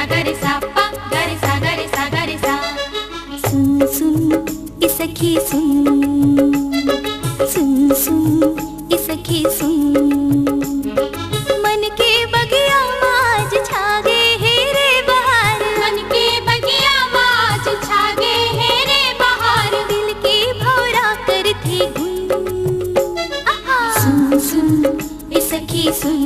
गा रे सा पा गा रे सा गा रे सा गा रे सा। सुन सुन ए सखी सुन, सुन सुन ए सखी सुन, मन के बगिया माज छागे है रे बहार, मन के बगिया माज छागे है रे बहार, दिल के भौरा करती गुन। सुन सुन ए सखी सुन,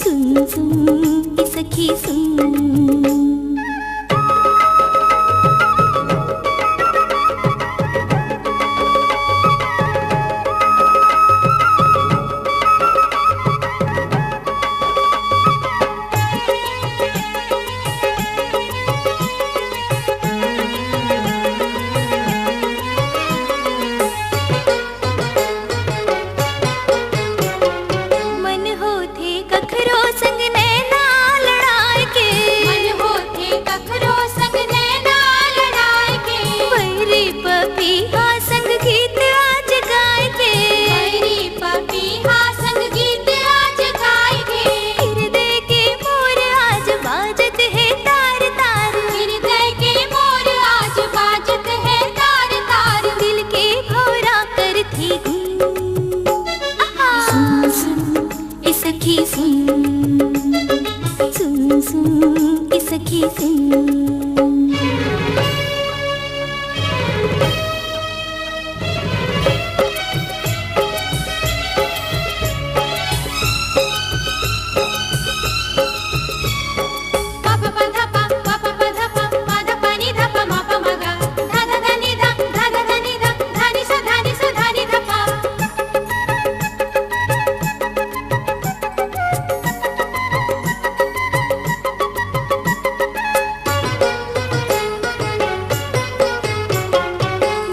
सुन सुन ए सखी सुन। मन होते कखरो संग नैना लड़ाए के, मन होते कखरो संग नैना लड़ाए के, वैरी पपीहा संग गीत आज गाए के, वैरी पपीहा संग गीत आज गाए के, हृदय के मोर आज बाजत है तार तार, हृदय के मोर आज बाजत है तार तार, दिल के भौरा करती गुन। सुन सुन ए सखी सुन, सुन सुन ए सखी सुन। पा पा पा धा पा पा पा पा धा पा पा धा पा नी धा पा मा पा मा गा, धा धा धा नी धा धा धा धा नी धा धा नी सा धा नी धा पा।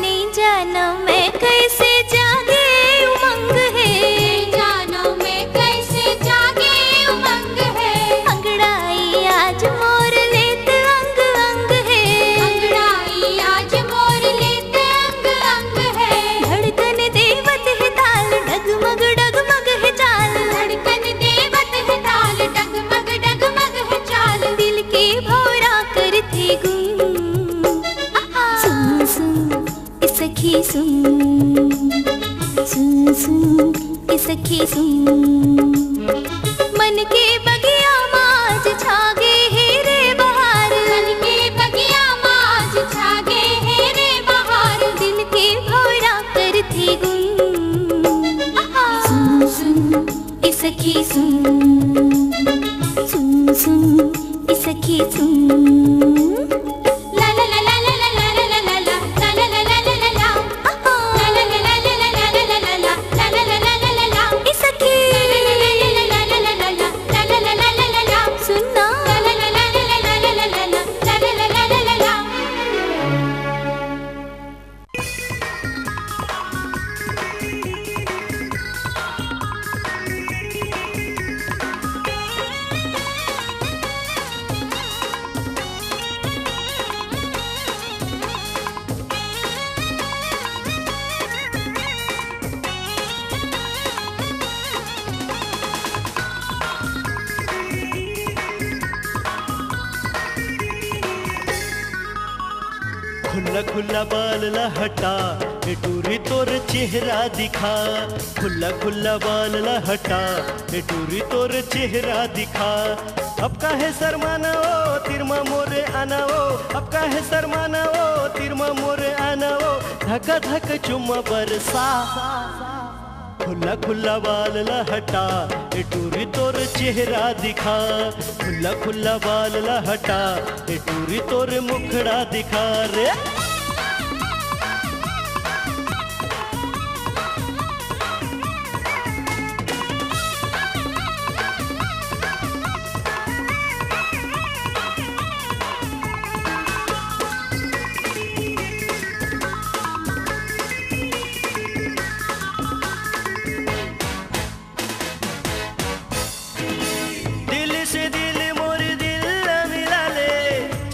नहीं जाना मैं कैसे जागे उमंग है, जानो मैं कैसे जागे उमंग है, अंगड़ाई आज मोर लेत अंग अंग है, अंगड़ाई आज मोर लेते अंग अंग है, धड़कन देवत है ताल डगमग डगमग है चाल, धड़कन देवत है ताल डगमग डगमग है चाल, दिल के भौरा करते गुन। सुन सुन ए सखी सुन, सुन सुन ए सखी सुन, मन के बगिया माज छागे है रे बहार, मन के बगिया माज छागे है रे बहार, दिल के भौरा करती गुन। सुन सुन ए सखी सुन, सुन सुन ए सखी सुन। ला ला ला ला ला ला ला ला ला ला ला ला ला ला ला ला ला, ला ला ला ला ला ला ला ला ला ला ला, ला ला ला ला ला ला ला, ए सखी ला ला ला ला ला ला ला ला ला, ला ला ला ला ला ला ला, सुनना ला ला ला ला ला ला ला ला ला ला, ला ला ला ला ला ला ला। खुला खुला बाल लहटा ए टूरी तोर चेहरा दिखा, खुला खुला बाल लहटा ए टूरी तोर चेहरा दिखा। अब काहे शर्माना ओ तिरमा मोरे आना ओ, अब काहे शर्माना ओ तिरमा मोरे आना ओ, धक धक चुम्मा बरसा। खुला खुला बाल लहटा ए टूरी तोर चेहरा दिखा, खुला खुला बाल लहटा ए टूरी तोर मुखड़ा दिखा रे। दिल से दिल मोर दिल मिला ले,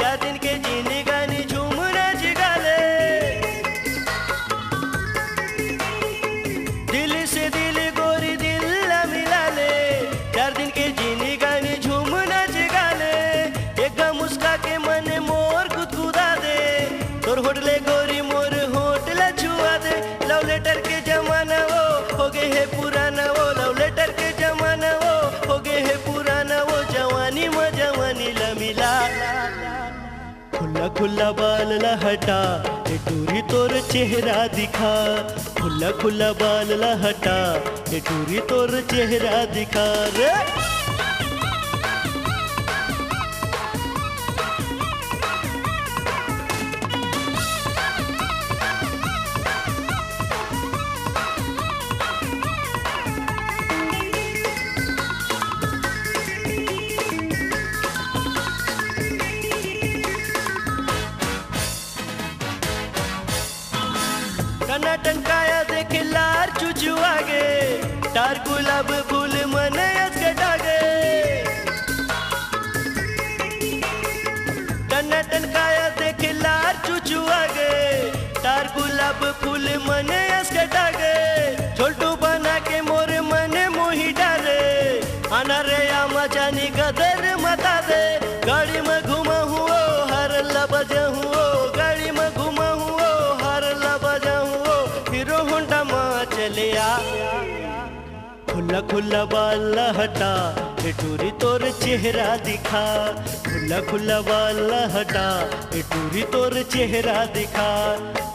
4 दिन के जिंदगानी झूम नाच गा खुला खुला बाल लहटा ए टूरी तोर चेहरा दिखा, खुला खुला बाल लहटा ए टूरी तोर चेहरा दिखा रे। टनाटन काया देखे लार चुचू आगे, टार गुलाब फूल मने डागे। टनाटन काया देखे लार चुचू आगे, टार गुलाब फूल मने डागे। छोटू बना के मोरे मने मोही डाले, आना रे आमा जानी गदर मता दे। गाड़ी में घुमा हुओ हर लबजा हुओ, गाड़ी में घुमा हुओ हर लबजा हुओ, हीरो होंडा माँ चले आ। खुला खुला बाल लहटा ए टूरी तोर चेहरा दिखा, खुला खुला बाल लहटा ए टूरी तोर चेहरा दिखा।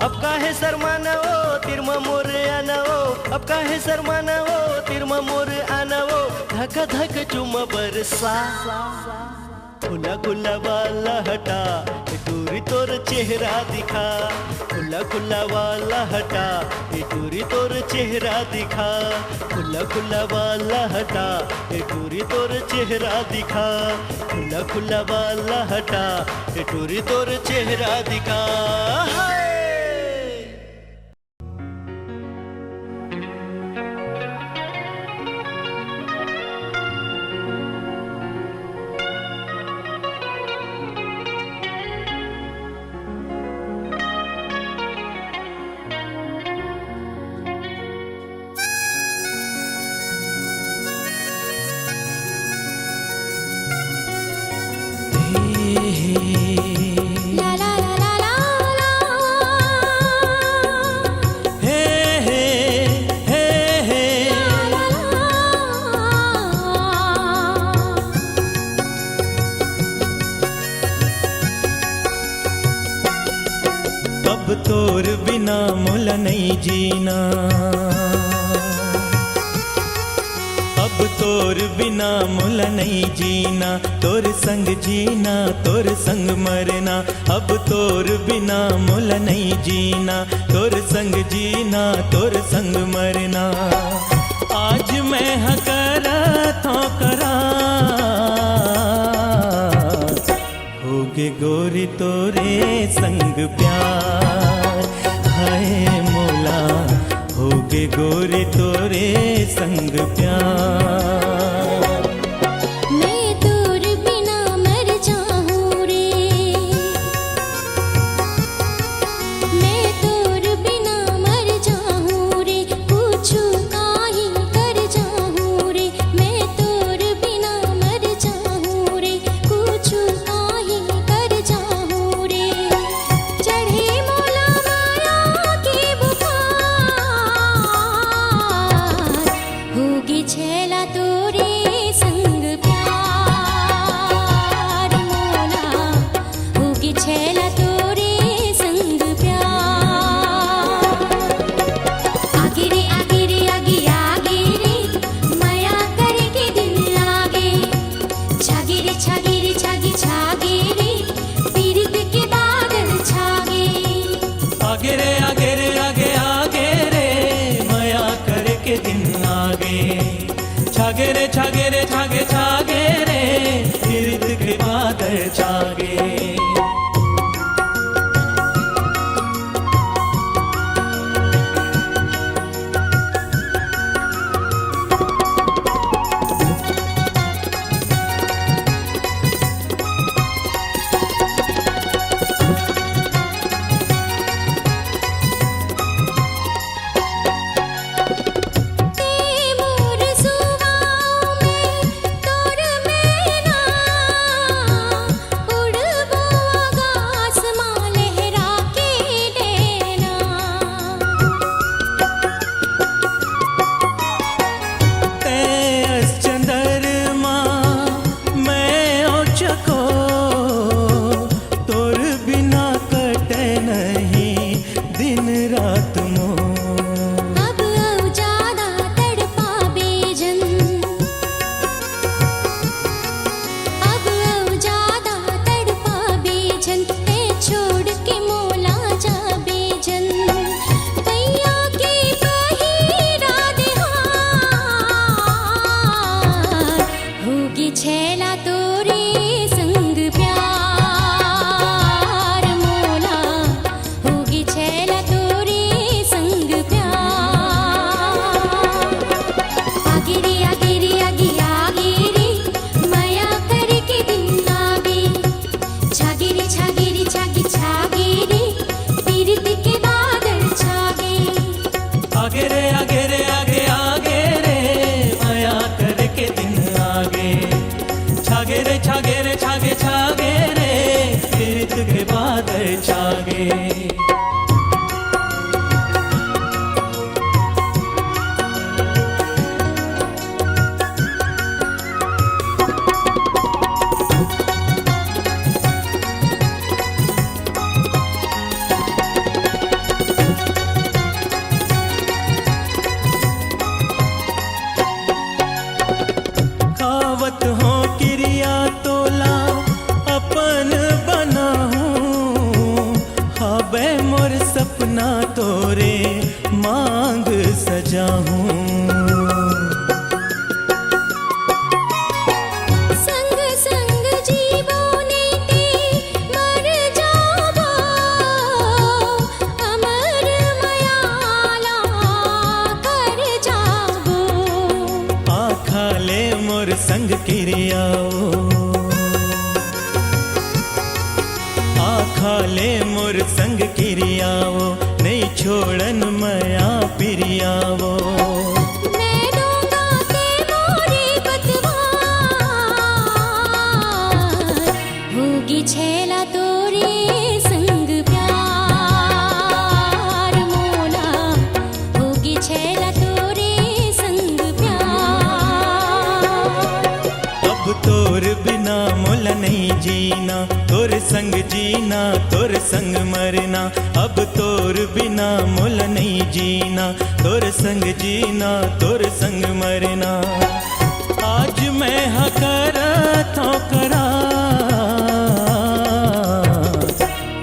अब काहे शर्माना ओ तिरमा मोर आना ओ, अब काहे शर्माना ओ तिरमा मोर आना ओ, धक धक चुमा बरसा। खुला खुला बाल लहटा ए टूरी तोर चेहरा दिखा, खुला खुला बाल लहटा ए टूरी तोर चेहरा दिखा, खुला खुला बाल लहटा ए टूरी तोर चेहरा दिखा, खुला खुला बाल लहटा ए टूरी तोर चेहरा दिखा। ला ला ला ला ला ला, हे हे हे हे ला ला अब तोर बिना मुल नहीं जीना, अब तोर बिना मुल नहीं जीना, तोर संग जीना तोर संग मरना। अब तोर बिना मुल नहीं जीना, तोर संग जीना तोर संग मरना। आज मैं हकरा तो करा, होगे गोरी तोरे संग प्यार, हाय मोला होगे गोरी तोरे संग प्यार। मैं तोर बिना मर जाऊं रे, मैं तोर बिना मर जाऊं रे, पूछू काहे कर जाऊं रे। मैं तोर बिना मर जाऊं रे, पूछू काहे कर जाऊं रे। चढ़े मोला माया की बुखार, होगी छेला तोरे संग प्यार, मोला होगी छेला तोरे संग प्यार। आगे रे आगे रे आगे आगे रे, माया करके दिन आगे। छागे रे छागे रे छागे छागे रे, पीरित के बादल छागे। आगे रे आगे रे आगे आगे रे, माया करके दिन आगे। छागे रे छागे रे छागे छागे रे, इर्द के बादल छागे। ते मोर सुवाओ में के बादल छागे। खावत हो क्रिया तोला अपन बनाहूँ, हबे मोर सपना तोरे मांग सजाहूँ। संग संग जीवो नीति मर जाबो, अमर मयाला कर जाबो। आखा ले मोर संग क्रियाओ, आखा ले मोर संग क्रियाओ, नहीं छोड़न मया पिरियावो। मैं दूंगा ते मोरी बतवार, होगी छेला तोरे संग प्यार मोला, होगी छेला तोरे संग प्यार। अब तोर बिना मोला नहीं जीना, तोर संग जीना तोर संग मरना। अब तोर बिना मोला नहीं जीना, तोर संग जीना तोर संग मरना। आज मैं करत हूँ करार,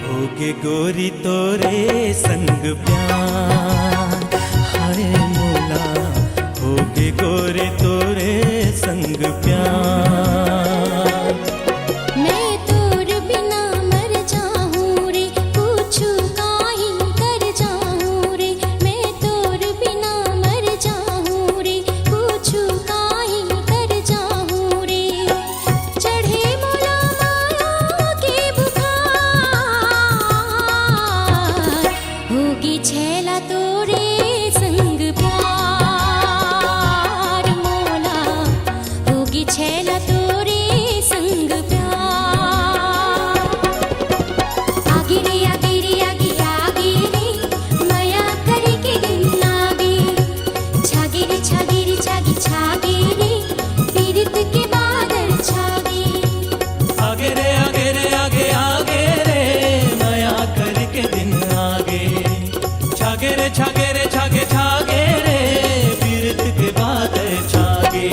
होगे गोरी तोरे संग प्यार। हाय मोला होगे गोरे तोरे संग प्यार। मैं तोर बिना मर जाऊं रे, पूछू काहे कर जाऊं रे। मैं तोर बिना मर जाऊं रे, पूछू काहे कर जाऊं रे। चढ़े मोला माया के बुखार, होगी छेला तोरे संग प्यार मोला, होगी छेला तोरे संग प्यार। आगे रे आगे रे आगे आगे रे, माया करे के दिन आगे। छागे रे छागे रे छागे छागे रे, पीड़ित के बादल छागे। आगे रे आगे रे आगे आगे रे, माया करके दिन आगे। छागे रे छागे रे छागे छागे रे, पीरत के बादल छागे।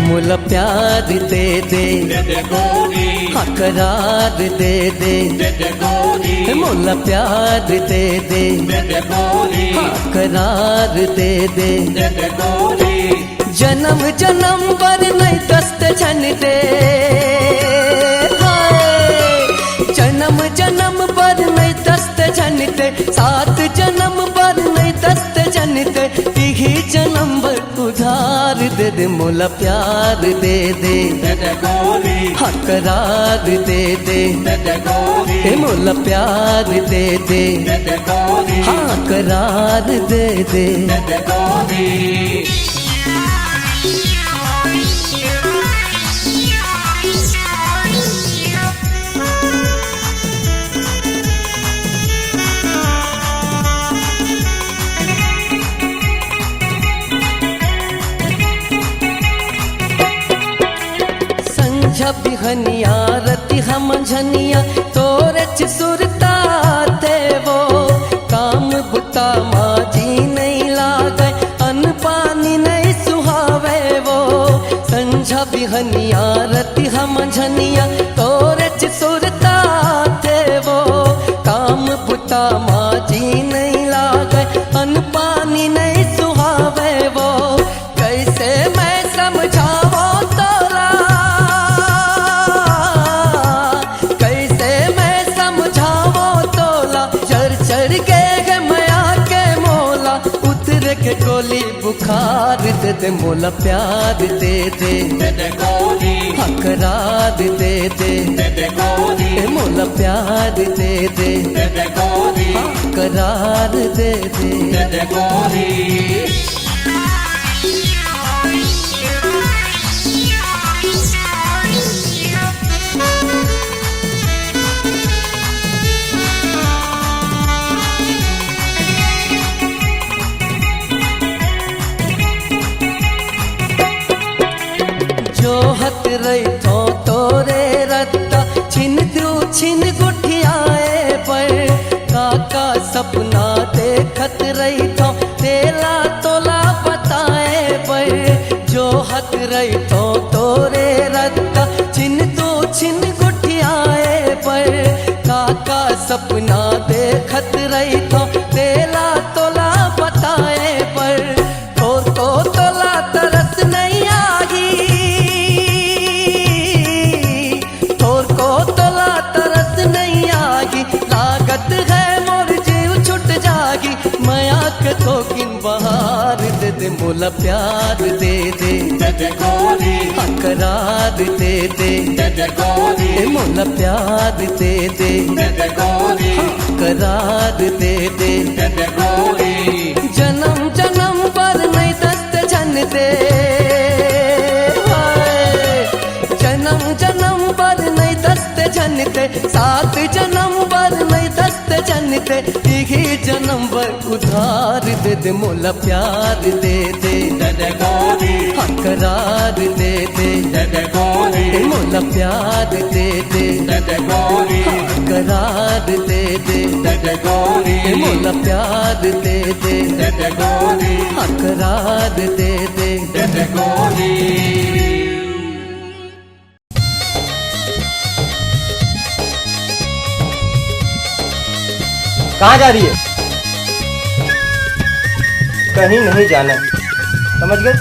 मोला प्यार दे दे, करार दे दे। मोला प्यार दे दे, करार दे दे। जन्म जन्म पर नहीं दस्त छन दे, जन्म जन्म पर नहीं दस्त छन दे। सात जन्म पर नहीं दस्त छन दे, तिही जन्म पर उधार दे दे। मोला प्यार दे दे, करार दे दे। मोला प्यार दे दे, करार दे दे। बिहनिया रति हम झनिया, तोरे सुरता थे वो। काम बुता माजी नहीं लागे, अन्न पानी नहीं सुहावे वो। संझा बिहनिया रति हम झनिया, तोरे सुरता थे वो। काम बुता माजी नहीं लागे, अन्न पानी नहीं सुहावे वो। कैसे मैं समझावो तोरा, दे गोली बुखार दे दे मोला प्यार दे दे करार दे दे मोला प्यार दे दे करार दे दे जो हत रही थो तोरे रत्ता छिन दू छिन गुठियाए पर काका सपना देखत रही थो तेला तोला बताए पर जो हत रही थो तोरे रत्ता छिन दू छिन गुठियाए पर काका सपना देखत रही थो तेला तोला बताए पर तो तोला तरस नहीं आगी लागत है मोर जीव छुट जागी माया के तो किन बहार दे दे मोला प्यार दे दे करार दे दे मोला प्यार दे दे करार दे दे जन्म जन्म पर नहीं दस्त जन दे जन्म जन्म पर नहीं दस्त जन दे सात जन्म पर नहीं दस्त जन दे ही जन्म पर उधार दे दे मोला प्यार दे दे करार दे दे मोला प्यार दे दे करार दे दे मोला प्यार दे दे करार दे दे कहाँ जा रही है? कहीं नहीं जाना, समझ गए?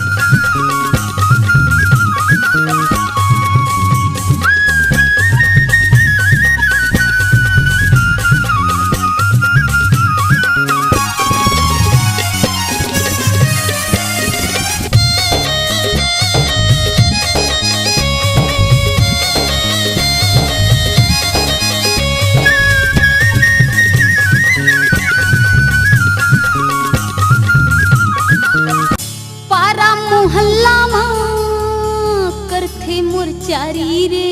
मुरचारी रे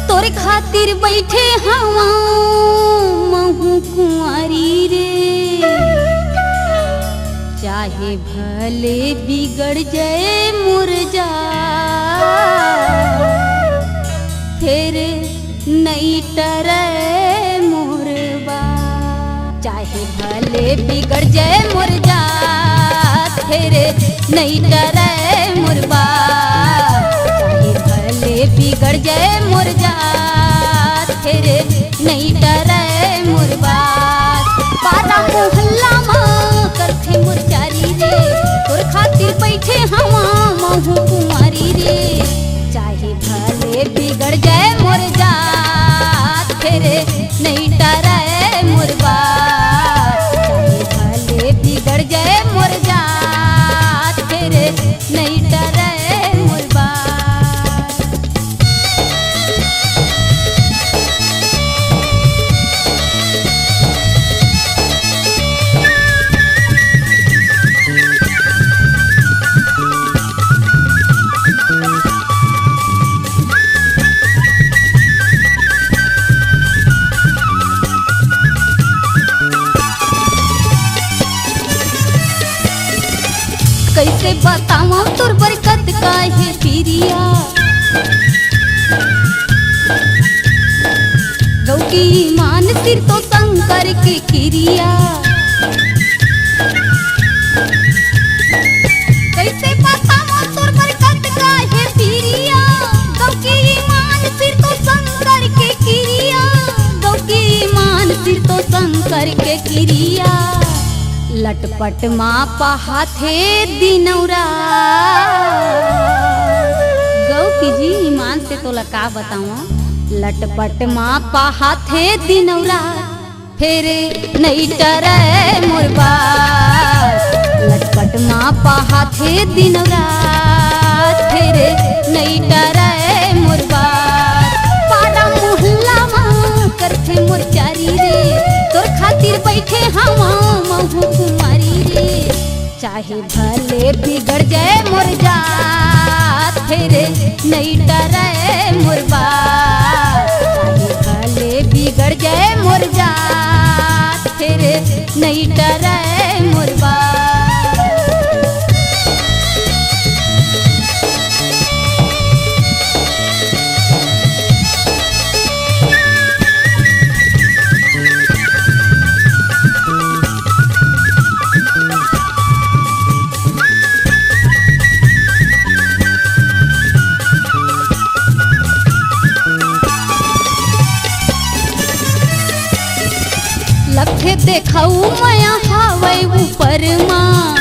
तोरे खातिर बैठे हवा महू कुंवारी रे चाहे भले बिगड़ जाए मुरझा फिर नहीं टरे मुरबा चाहे भले बिगड़ जाए मुरझा फिर नहीं टरे मुरबा बिगड़ जाए मुरझा फिर नहीं डरे मुरबा पारा मोहल्ला माँ करथे मुरचारी रे तोर खातिर बैठे हवा महू कुमारी रे चाहे भले बिगड़ जाए मुरझा फिर नहीं डरे मुरबा चाहे भले बिगड़ जाए मुरझा फिर नहीं डरे मुरबा कैसे बतावा तोर बरकत काहे पिरिया गौ की ईमान सिर तो तंग करके किरिया कैसे बतावा तोर बरकत काहे पिरिया गौ की ईमान सिर तो तंग करके किरिया गौ की ईमान सिर तो तंग करके किरिया लटपट माँ पहा थे दिनौरा गौ की जी ईमान से तो लका बताऊं लटपट माँ पहा थे दिनौरा फिर नहीं टरे मुरबाद लटपट माँ पहा थे दिन रात फिर नहीं टरे मुरबाद पारा मोहल्ला माँ करथे मुरचारी रे तोर खातिर बैठे हवा महू कुमारी रे चाहे भले बिगड़ जाए मोर जात फिर नहीं डरे मोर बात चाहे भले बिगड़ जाए मोर जात फिर नहीं डरे मोर बात। लखे देखाऊ माया हावै ऊपर माँ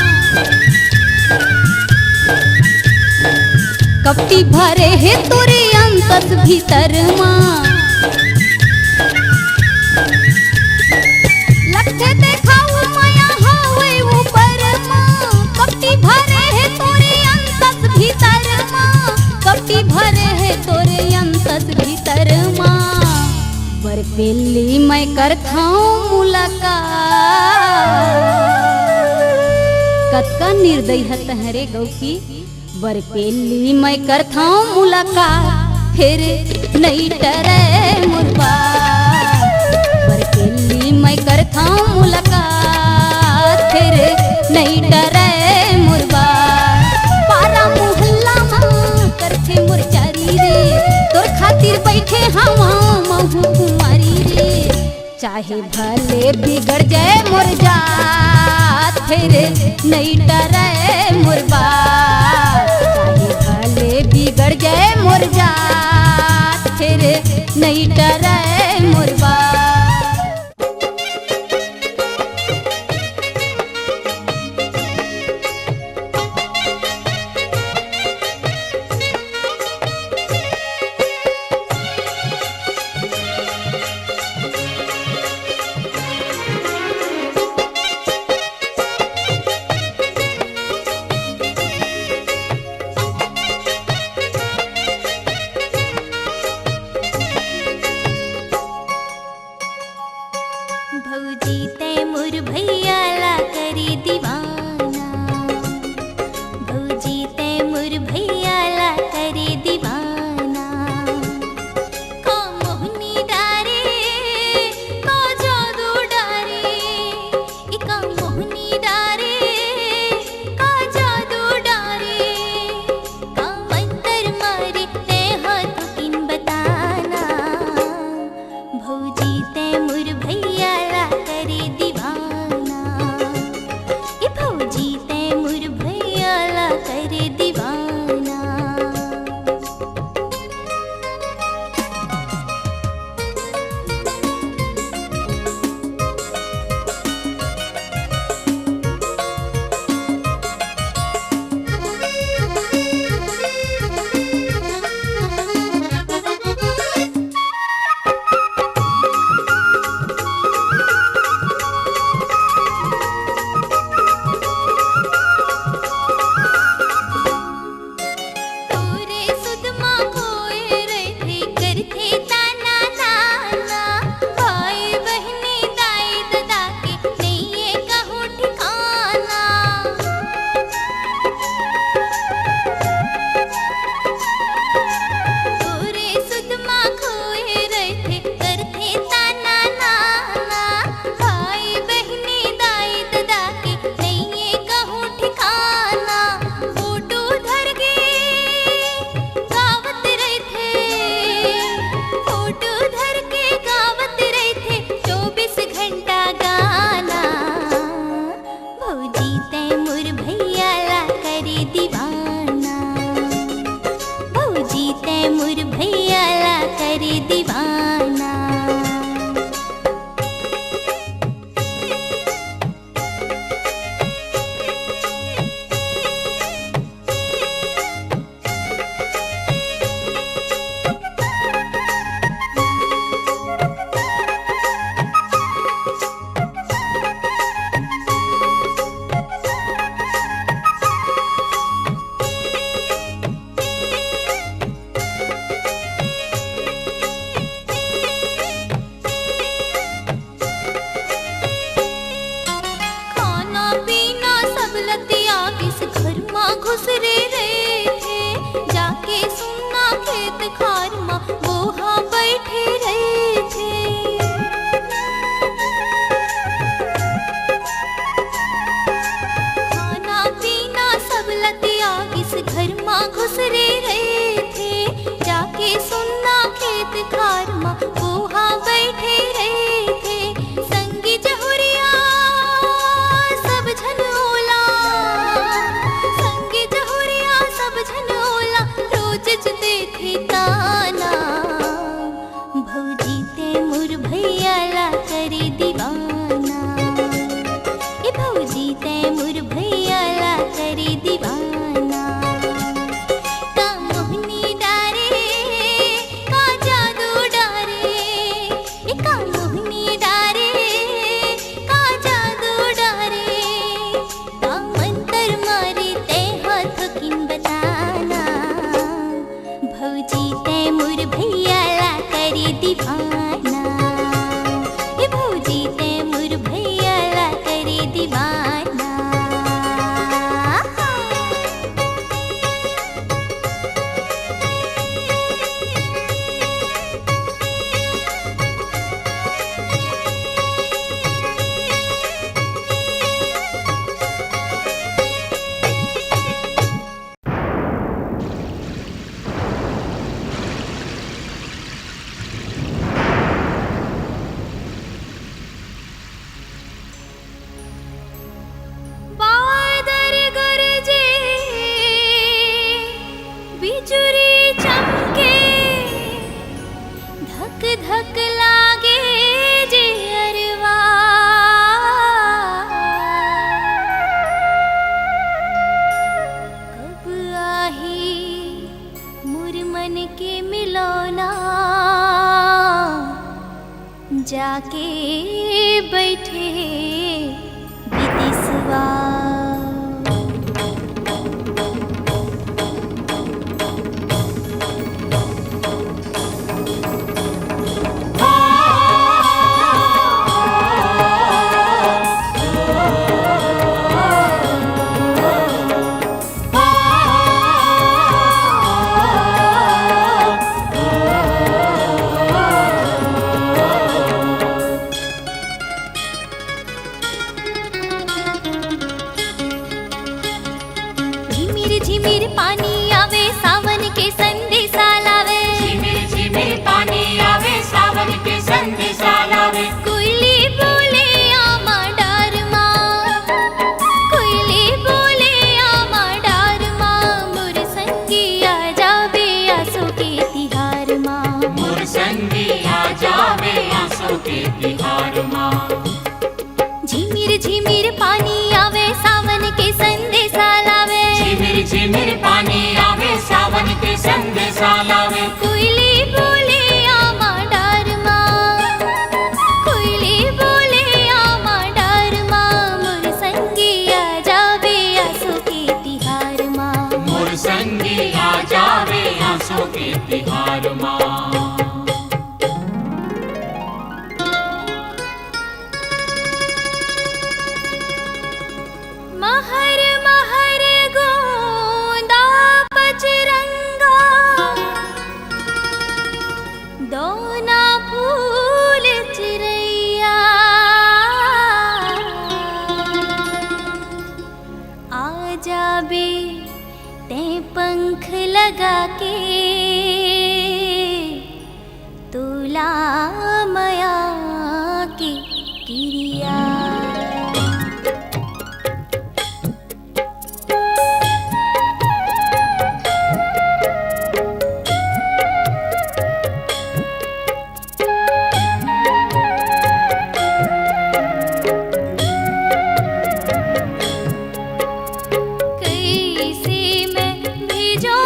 कपटी भरे है तोरे अंतस भीतर माँ लखे देखाऊ माया हावै ऊपर माँ कपटी भरे है तोरे अंतस भीतर माँ कपटी भरे है तोरे अंतस भीतर माँ बर पेली मैं करथाऊं मुलाकात कतका निर्दयी है तहरे गौ की बर पेली मैं करथाऊं मुलाकात फिर नहीं डरे मुरबाद बर पेली मैं करथाऊं मुलाकात फिर नहीं डरे मुरबाद पारा मोहल्ला माँ करथे मुरचारी रे तोर खातिर बैठे हवा महू कुमारी रे चाहे भले बिगड़ जाए मोर जात फिर नहीं डरे मोर बात चाहे भले बिगड़ जाए मोर जात फिर नहीं डरे मोर बात। वो हाँ बैठे रहे थे। खाना पीना सब लतिया इस घर माँ घुस रहे थे। जाके सुनना खेत खार माँ वो हाँ बैठे रहे थे। संगी जहुरिया सब झनोला, संगी जहुरिया सब झनोला, रोज जते थे ताना। भौजी ते मुर भैया ला करे दीवाना, ये भौजी ते मुर भैया ला करे दीवाना। का मोहनी डारे का जादू डारे, ये का मोहनी डारे का जादू डारे। का मंतर मारे ते हाथ किन बताना, भौजी ते मुर भैया ला करे दीवाना, ये भौजी ते मुर भैया ला करे दीवाना। बादल गरजे बिजुरी चमके, धक धक लागे जे अरवा। कब आही मुर मन के मिलौना, जाके बैठे विदेशवा। झिमिर झिमिर पानी आवे सावन के संदेशा लावे। झिमिर झिमिर पानी आवे सावन के संदेशा लावे। कोयली बोले आमा डार माँ, कोयली बोले आमा डार माँ। मोर संगी आ जावे आसो के तिहार माँ, मोर संगी आ जावे आंसू के तिहार माँ। झिमिर झिमिर पानी आवे सावन के संदेशा लावे। झिमिर झिमिर पानी आवे सावन के संदेशा लावे। कोयली बोले आमा डार माँ, कोयली बोले आमा डार माँ। मोर संगी आ जावे आसो के तिहार माँ, मोर संगी आ जावे आंसू के तिहार माँ। महर महर गोंदा पचरंगा, दोना फूल चिरैया। आ जाबे ते पंख लगा के, तुला माया की क्रिया। कैसे मैं भेजो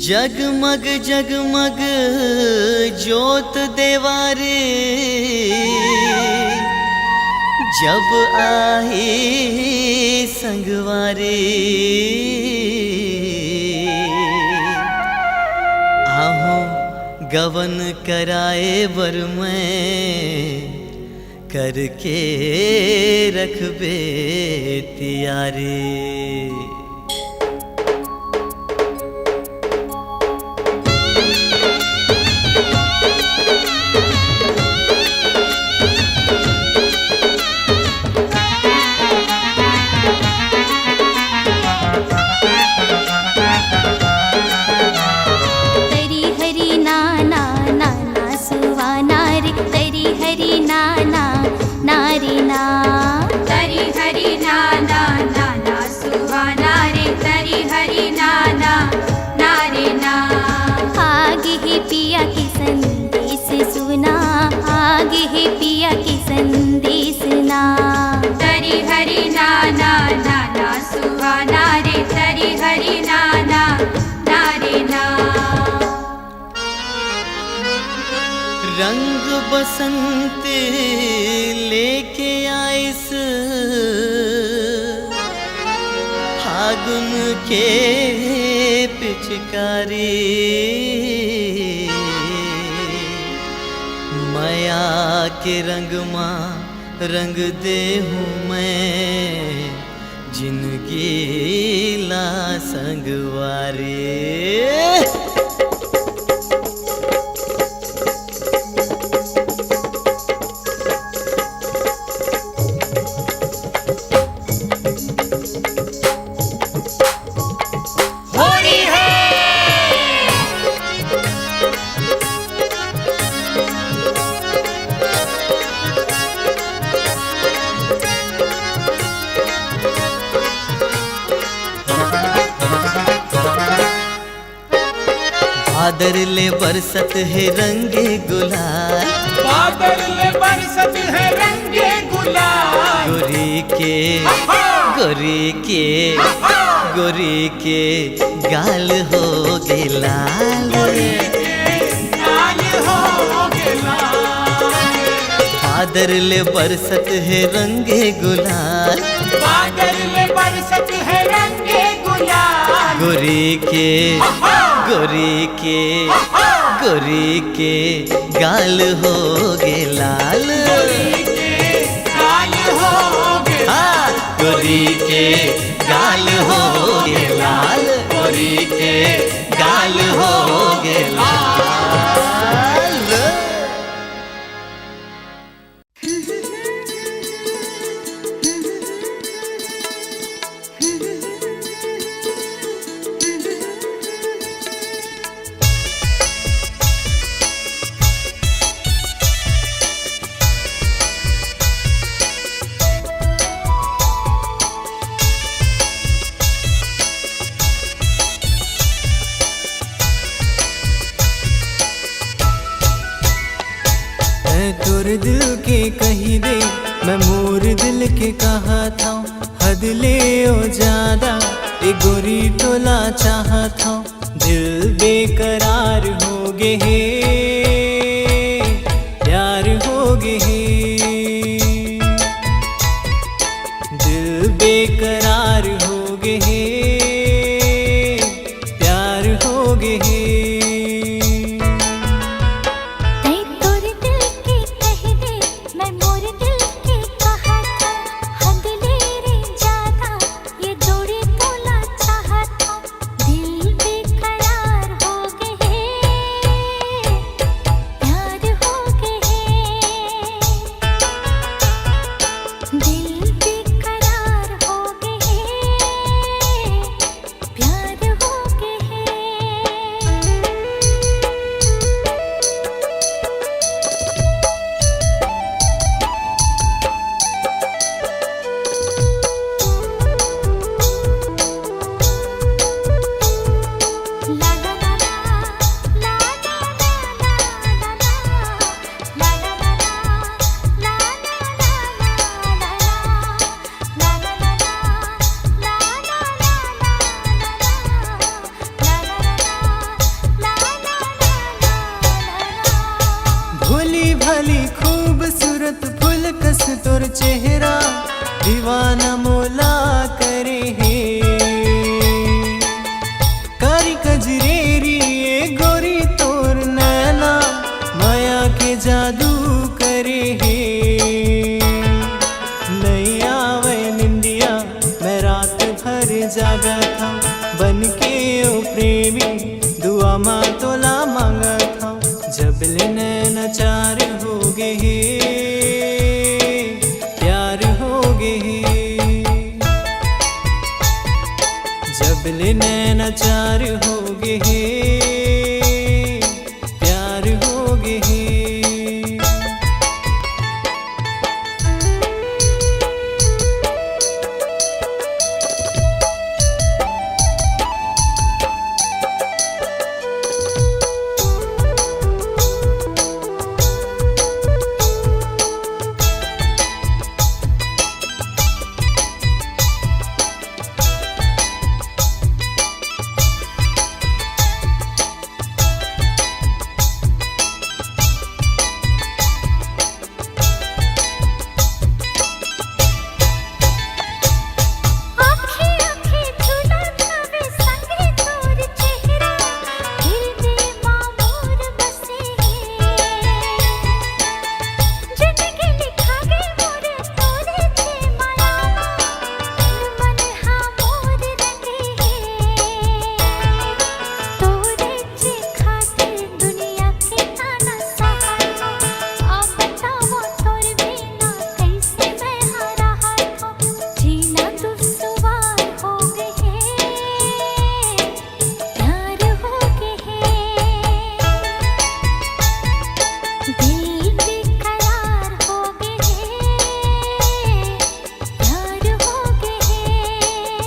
जगमग जगमग ज्योत देवारे जब आए संगवारे आहो गवन कराए बर मैं करके रखबे तियारे। रंग बसंत लेके आइस फागुन के पिचकारी माया के रंग माँ रंग दे हूँ मैं जिंदगी ला संगवारे। बादल ले बरसत है रंगे गुलाल, बादल ले बरसत है रंगे गुलाल। गोरी के गाल हो गे लाल, गाल हो गे लाल। बादल ले बरसत है रंगे गुलाल, बादल ले बरसत है रंगे गुलाल। गोरी के गाल हो गे लाल, गाल हो गे लाल। गोरी के गाल हो गे लाल, गोरी के गाल हो गे लाल। तोर दिल के कही दे मैं मोर दिल के कहा था, हद ले ओ ज्यादा ए गोरी टोला चाहा था। दिल बेकरार हो गे हे प्यार हो गे हे, दिल बेकरार हो गे हे प्यार हो गे हे। लाली खूबसूरत फूल कस तोर चेहरा दीवाना मोला करे है। कारी कजरेरी ये गोरी तोर नैना माया के जादू करे है। नहीं आवे निंदिया मैं रात भर जागा था, बन के ओ प्रेमी दुआ माँ तोला मांगा था। जब ले नैना चार हो गए प्यार हो गए, जब ले नैना चार हो गए प्यार हो गए।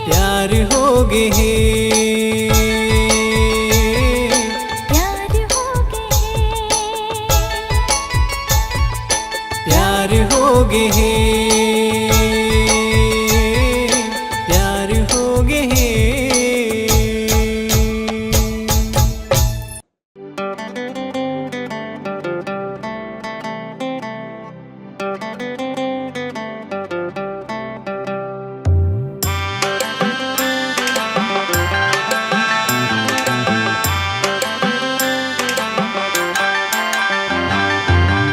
प्यार हो गए प्यार हो गए प्यार हो गए प्यार हो गए।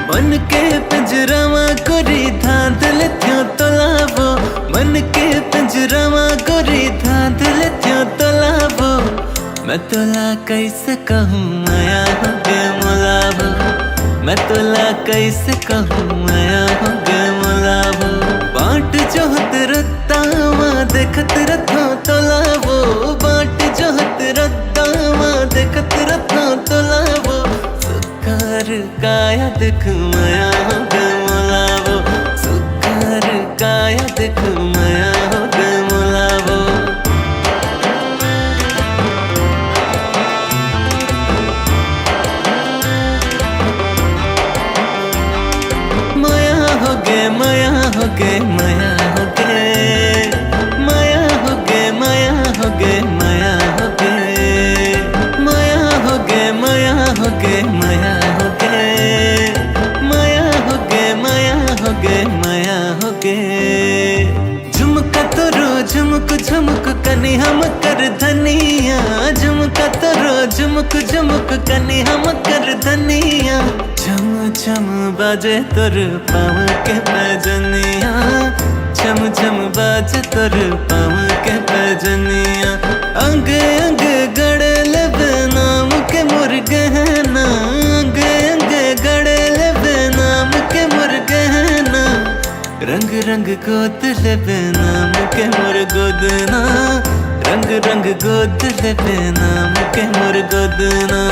मन के पिंजरावा गोरी धांधल थियो तोलावो, मन के पिंजरावा गोरी धांधल थियो तोलावो। मैं तोला कैसे कहूँ माया हो गे मोलावो, मैं तोला कैसे कहूँ माया हो गे मोलावो। बाट जोहत रत्तावा देखत रथो तोलावो, बाट जोहत रत्तावा देखत रथो तोलावो। सुकर काया देख माया हो गे मोलावो, सुकर काया देख माया हो गे मोलावो। माया हो गे माया हो गे माया हो गे माया हो गे माया हो गे माया हो गे माया हो गे माया हो गे माया हो गे माया हो गे माया हो गे माया हो गे। झुमका तोरो झुमक झुमक कनी हम कर धनिया, झुमका तोरो झुमक झुमक कनी हम कर धनिया। झम झम बाजे तोर पाँव के पैजनिया, झम झम बाजे तोर पाँव के पैजनिया। अंग अंग गड़े लेबे नाम के मोर गहना, अंग अंग गड़े लेबे नाम के मोर गहना। रंग रंग गोद लेबे नाम के मोर गोदना, रंग रंग गोद लेबे नाम के मोर गोदना।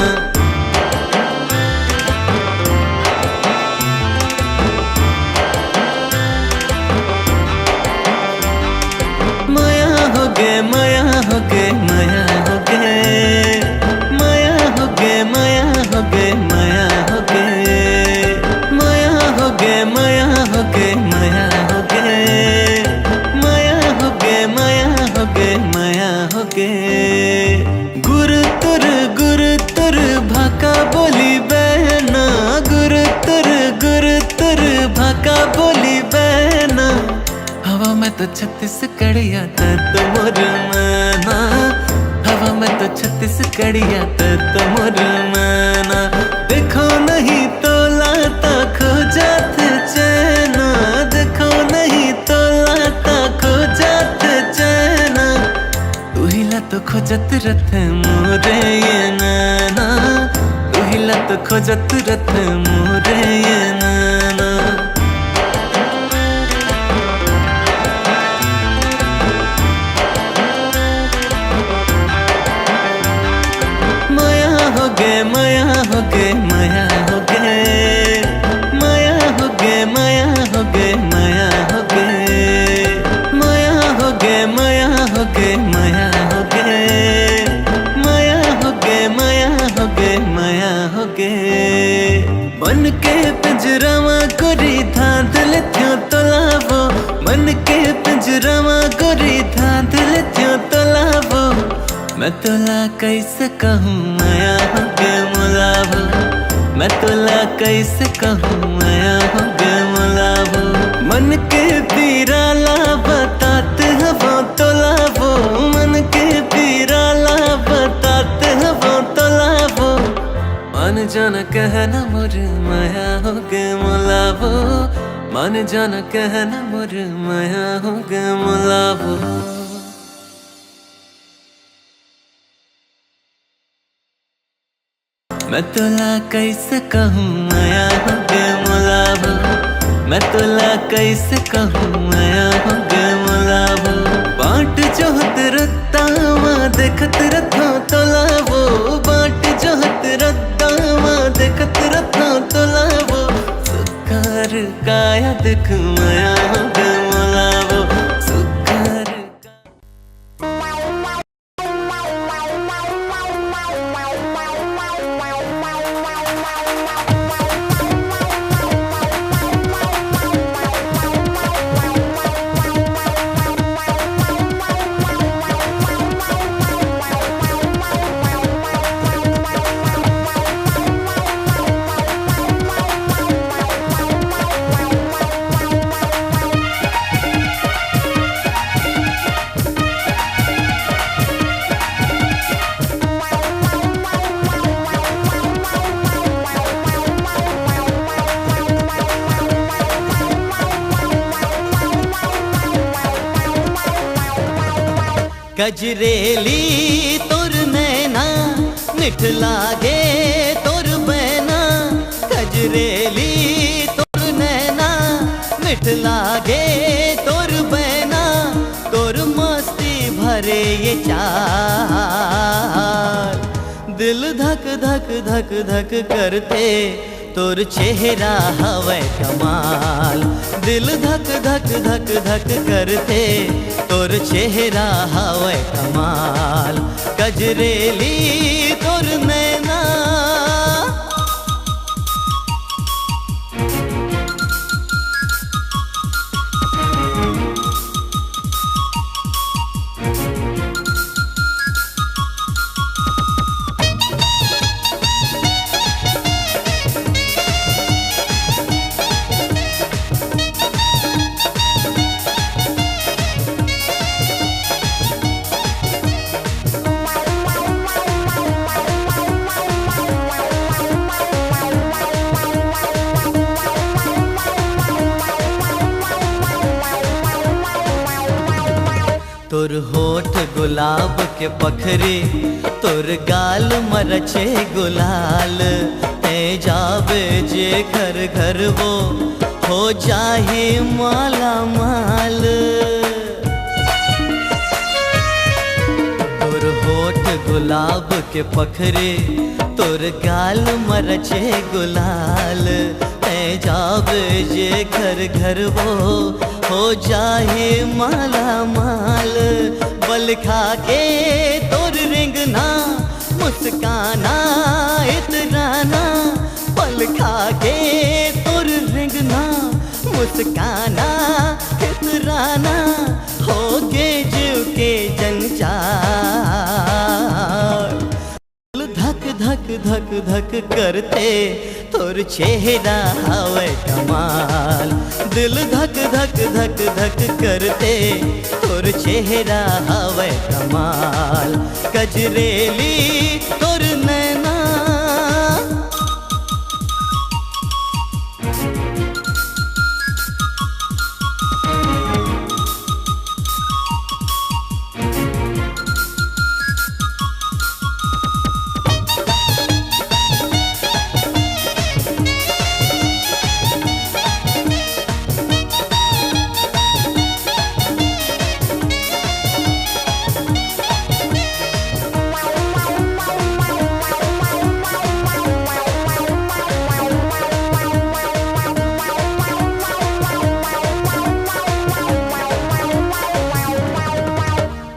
माया हो गे माया हो गे माया हो गे माया हो गे माया हो गे माया हो गे माया हो गे माया हो गे माया हो गे माया हो गे माया हो गे माया हो गे। गुर तुर तो छत्तीसगढ़िया तो मोर मना, हवा में तो छत्तीसगढ़िया तो मोर मना। देखो नहीं तो लाता खो जाते चैना, देखो नहीं तो लाता खो जाते चैना। तू हिला तो खोजत रथ मोरे ये नैना, तू हिला तो खोजत रथ मोरे ये नैना। माया हो गए, माया हो गए, माया हो गए, माया हो गए, माया हो गए, माया हो गए, माया हो गए, माया हो गए, माया हो गए, माया हो गए, माया हो गए, माया हो गए। मन के पिंजरावा गोरी धांधल थियो तोलावो, मन के पिंजरावा गोरी धांधल थियो तोलावो। मैं तोला कैसे कहूँ माया हो गए मुलावो, मैं तोला कैसे कहूँ माया हो गए मुलावो। मन के पीराला बताते हवो तोलावो, मन के पीराला बताते हवो तोलावो। मन जाना कहना मोर माया हो गए मुलावो, मन जाना कहना मोर माया हो गए मुलावो। मैं तोला कैसे कहूँ माया हो गए मुलावो, मैं तोला कैसे कहूँ माया हो गए मुलावो। बाट जोहत रत्तावा देखत रथो तोलावो, बाट जोहत रत्तावा देखत रथो तोलावो। सुकर काया देख माया हो गए मुलावो, सुकर गजरेली तोर नैना मिठ लागे तोर बैना, गजरेली तोर नैना मिठ लागे तोर बैना। तोर मस्ती भरे ये चार, दिल धक धक धक धक करते तोर चेहरा हवे कमाल। दिल धक धक धक धक करते तोर चेहरा हवे कमाल। गजरेली तोर नैना तोर होठ गुलाब के पखरे, तोर गाल मरचे गुलाल। है जावे जे घर घर वो हो जाहे माला माल। तोर होठ गुलाब के पखरे, तोर गाल मरचे गुलाल। है जावे जे घर घर वो हो जाए माला माल। बल खा के तोर रेंगना मुस्काना इतराना, बल खा के तोर रेंगना मुस्काना इतराना। हो गे जीव के जंचार, धक धक धक धक धक करते तोर चेहरा हवे कमाल। दिल धक धक धक धक करते तोर चेहरा हवे कमाल। कजरेली तोर नैना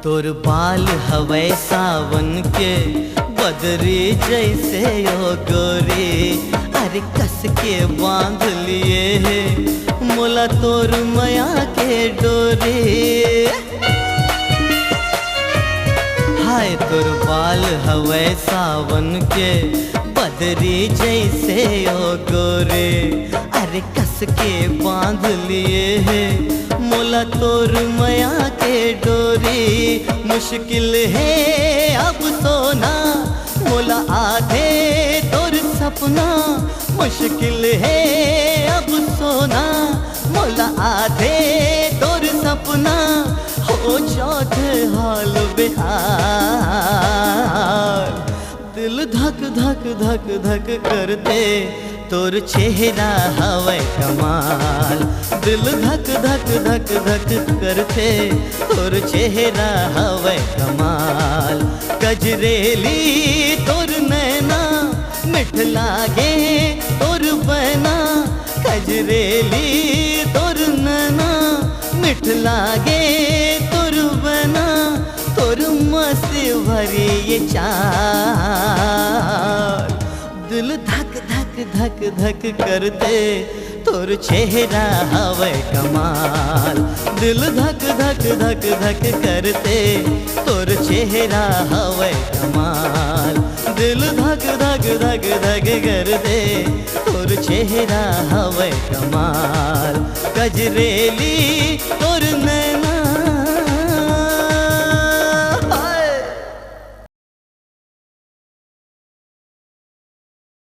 तोर बाल हवे सावन के बदरी जैसे ओ गोरी। अरे कस के बांध लिए है मोला तोर माया के डोरी। हाय तोर बाल हवे सावन के बदरी जैसे ओ गोरे। अरे कस के बांध लिए है मोला तोर माया के डोरी। मुश्किल है अब सोना मोला आधे तोर सपना। मुश्किल है अब सोना मोला आधे तोर सपना। हो जाते हाल बेहाल। दिल धक धक धक धक करते तोर चेहरा हवे कमाल। दिल धक धक धक धक करते तोर चेहरा हवे कमाल। कजरेली तोर नैना मिठ लागे तोर बहना। कजरेली तोर नैना मिठ लागे तोर बहना। तोर मस्ती भरी ये चाल। दिल धक धक धक धक करते तोर चेहरा हवे कमाल। दिल धक धक धक धक करते तोर चेहरा हवे कमाल। दिल धक धक धक धक करते तोर चेहरा हवे कमाल। गजरेली तोर